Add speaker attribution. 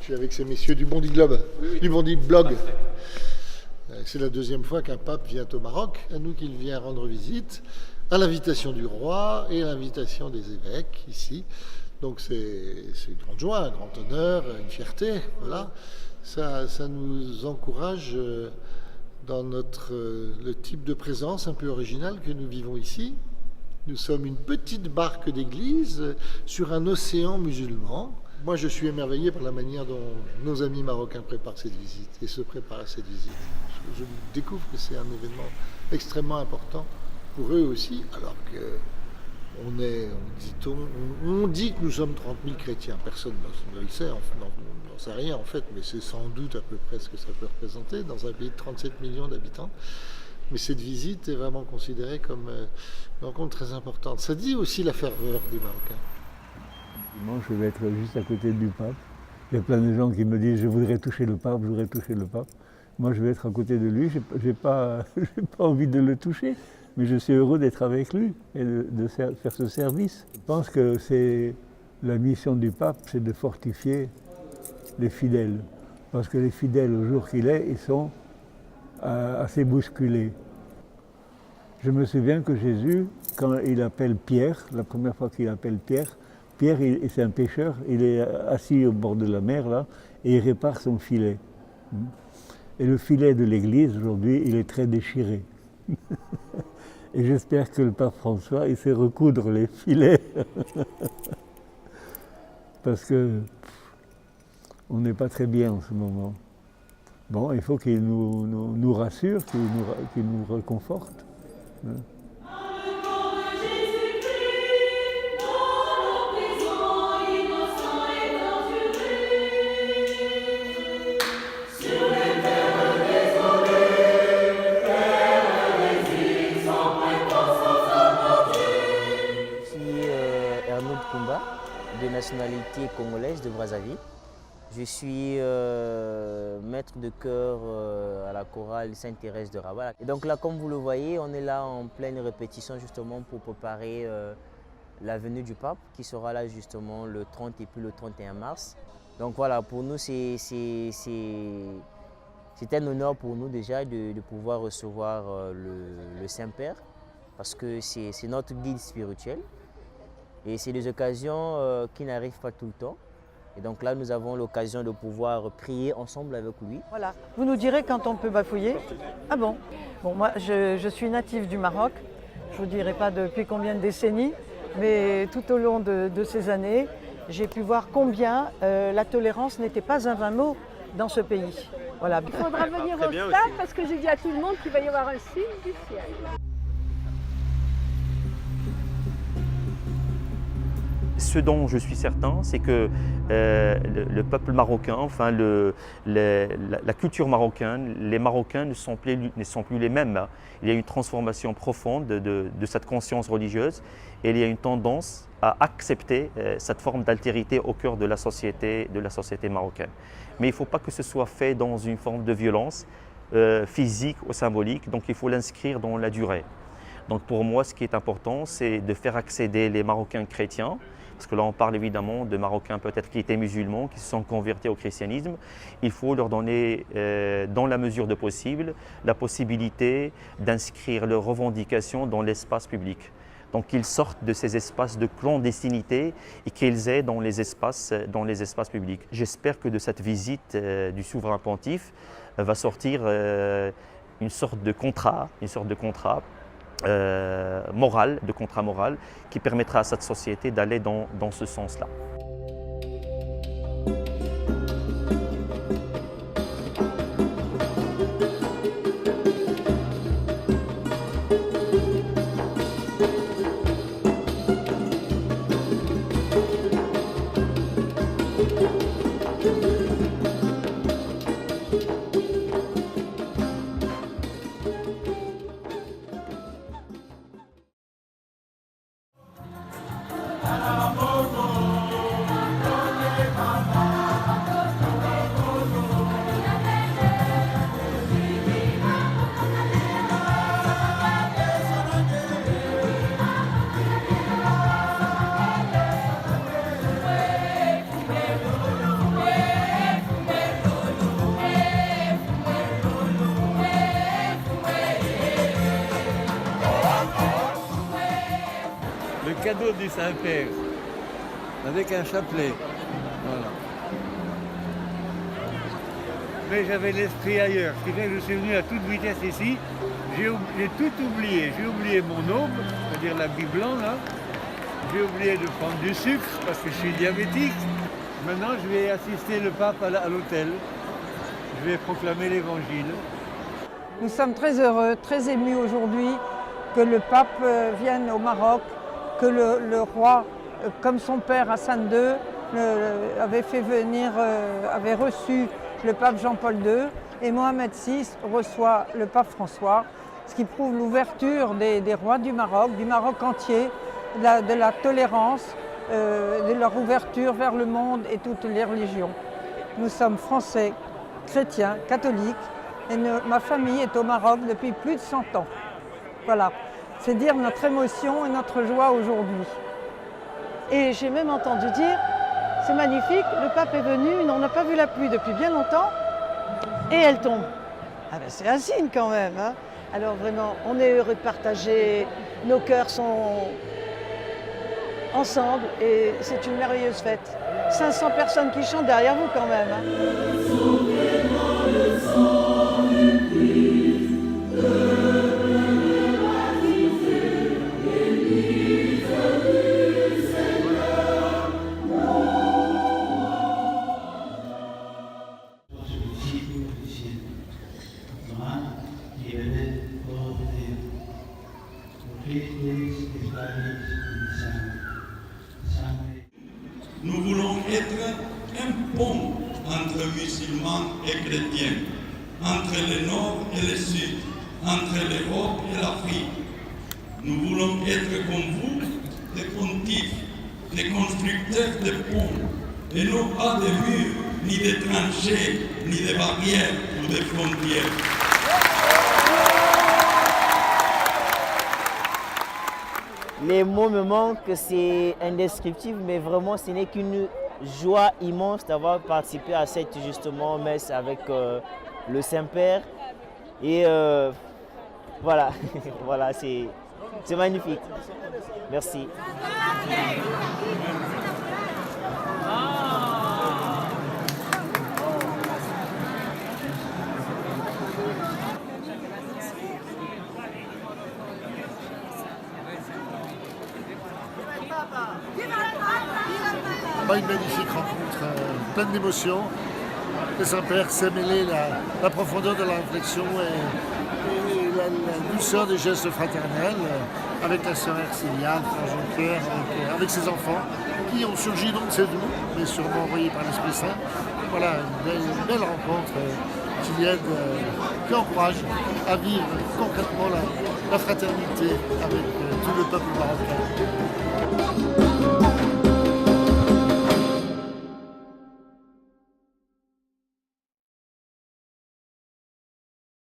Speaker 1: suis avec ces messieurs du Bondi Globe, du Bondi Blog. C'est la deuxième fois qu'un pape vient au Maroc, à nous qu'il vient rendre visite, à l'invitation du roi et à l'invitation des évêques ici. Donc c'est une grande joie, un grand honneur, une fierté. Voilà. Ça nous encourage dans le type de présence un peu original que nous vivons ici. Nous sommes une petite barque d'église sur un océan musulman. Moi, je suis émerveillé par la manière dont nos amis marocains préparent cette visite et se préparent à cette visite. Je découvre que c'est un événement extrêmement important pour eux aussi, alors que on dit que nous sommes 30 000 chrétiens. Personne ne le sait, on n'en sait rien en fait, mais c'est sans doute à peu près ce que ça peut représenter dans un pays de 37 millions d'habitants. Mais cette visite est vraiment considérée comme une rencontre très importante. Ça dit aussi la ferveur des Marocains.
Speaker 2: Moi, je vais être juste à côté du pape. Il y a plein de gens qui me disent « je voudrais toucher le pape, je voudrais toucher le pape ». Moi, je vais être à côté de lui, je n'ai pas envie de le toucher, mais je suis heureux d'être avec lui et de faire ce service. Je pense que c'est la mission du pape, c'est de fortifier les fidèles. Parce que les fidèles, au jour qu'il est, ils sont assez bousculés. Je me souviens que Jésus, quand il appelle Pierre, la première fois qu'il appelle Pierre, c'est un pêcheur, il est assis au bord de la mer là, et il répare son filet. Et le filet de l'Église aujourd'hui, il est très déchiré. Et j'espère que le pape François, il sait recoudre les filets. Parce que on n'est pas très bien en ce moment. Bon, il faut qu'il nous rassure, qu'il nous réconforte.
Speaker 3: De nationalité congolaise de Brazzaville. Je suis maître de chœur à la chorale Sainte-Thérèse de Rabat. Et donc là, comme vous le voyez, on est là en pleine répétition justement pour préparer la venue du pape qui sera là justement le 30 et puis le 31 mars. Donc voilà, pour nous, c'est un honneur pour nous déjà de pouvoir recevoir le Saint-Père parce que c'est notre guide spirituel. Et c'est des occasions qui n'arrivent pas tout le temps. Et donc là, nous avons l'occasion de pouvoir prier ensemble avec lui.
Speaker 4: Voilà. Vous nous direz quand on peut bafouiller. Ah bon? Bon, moi, je suis native du Maroc. Je ne vous dirai pas depuis combien de décennies, mais tout au long de ces années, j'ai pu voir combien la tolérance n'était pas un vain mot dans ce pays. Voilà.
Speaker 5: Il faudra venir au stade parce que j'ai dit à tout le monde qu'il va y avoir un signe du ciel.
Speaker 6: Ce dont je suis certain, c'est que le peuple marocain, enfin la culture marocaine, les Marocains ne sont plus les mêmes. Il y a une transformation profonde de cette conscience religieuse et il y a une tendance à accepter cette forme d'altérité au cœur de la société marocaine. Mais il ne faut pas que ce soit fait dans une forme de violence physique ou symbolique, donc il faut l'inscrire dans la durée. Donc pour moi, ce qui est important, c'est de faire accéder les Marocains chrétiens, parce que là on parle évidemment de Marocains peut-être qui étaient musulmans, qui se sont convertis au christianisme. Il faut leur donner, dans la mesure de possible, la possibilité d'inscrire leurs revendications dans l'espace public. Donc qu'ils sortent de ces espaces de clandestinité et qu'ils aient dans les espaces publics. J'espère que de cette visite du souverain pontife va sortir une sorte de contrat moral, qui permettra à cette société d'aller dans ce sens-là.
Speaker 2: du Saint-Père, avec un chapelet. Voilà. Mais j'avais l'esprit ailleurs, ce qui fait que je suis venu à toute vitesse ici. J'ai tout oublié. J'ai oublié mon aube, c'est-à-dire l'habit blanc là. J'ai oublié de prendre du sucre parce que je suis diabétique. Maintenant, je vais assister le pape à l'hôtel. Je vais proclamer l'évangile.
Speaker 4: Nous sommes très heureux, très émus aujourd'hui que le pape vienne au Maroc, que le roi, comme son père Hassan II, avait reçu le pape Jean-Paul II, et Mohamed VI reçoit le pape François, ce qui prouve l'ouverture des rois du Maroc entier, de la tolérance, de leur ouverture vers le monde et toutes les religions. Nous sommes français, chrétiens, catholiques, et ma famille est au Maroc depuis plus de 100 ans. Voilà, c'est dire notre émotion et notre joie aujourd'hui. Et j'ai même entendu dire, c'est magnifique, le pape est venu, on n'a pas vu la pluie depuis bien longtemps, et elle tombe. Ah ben c'est un signe quand même, hein. Alors vraiment, on est heureux de partager, nos cœurs sont ensemble et c'est une merveilleuse fête. 500 personnes qui chantent derrière vous quand même, hein.
Speaker 7: Nous voulons être un pont entre musulmans et chrétiens, entre le nord et le sud, entre l'Europe et l'Afrique. Nous voulons être comme vous, des pontifes, des constructeurs de ponts, et non pas de murs, ni de tranchées, ni de barrières ou de frontières.
Speaker 3: Les mots me manquent, c'est indescriptible, mais vraiment ce n'est qu'une joie immense d'avoir participé à cette justement messe avec le Saint-Père. Et voilà, voilà, c'est magnifique. Merci.
Speaker 1: Une magnifique rencontre, pleine d'émotions. Le Saint-Père s'est mêlé la profondeur de la réflexion et la douceur des gestes fraternels avec la sœur Erciliane, frère Jean-Pierre, avec ses enfants qui ont surgi donc c'est nous, mais sûrement envoyés par l'Esprit Saint. Voilà, une belle rencontre qui encourage à vivre concrètement la fraternité avec tout le peuple marocain.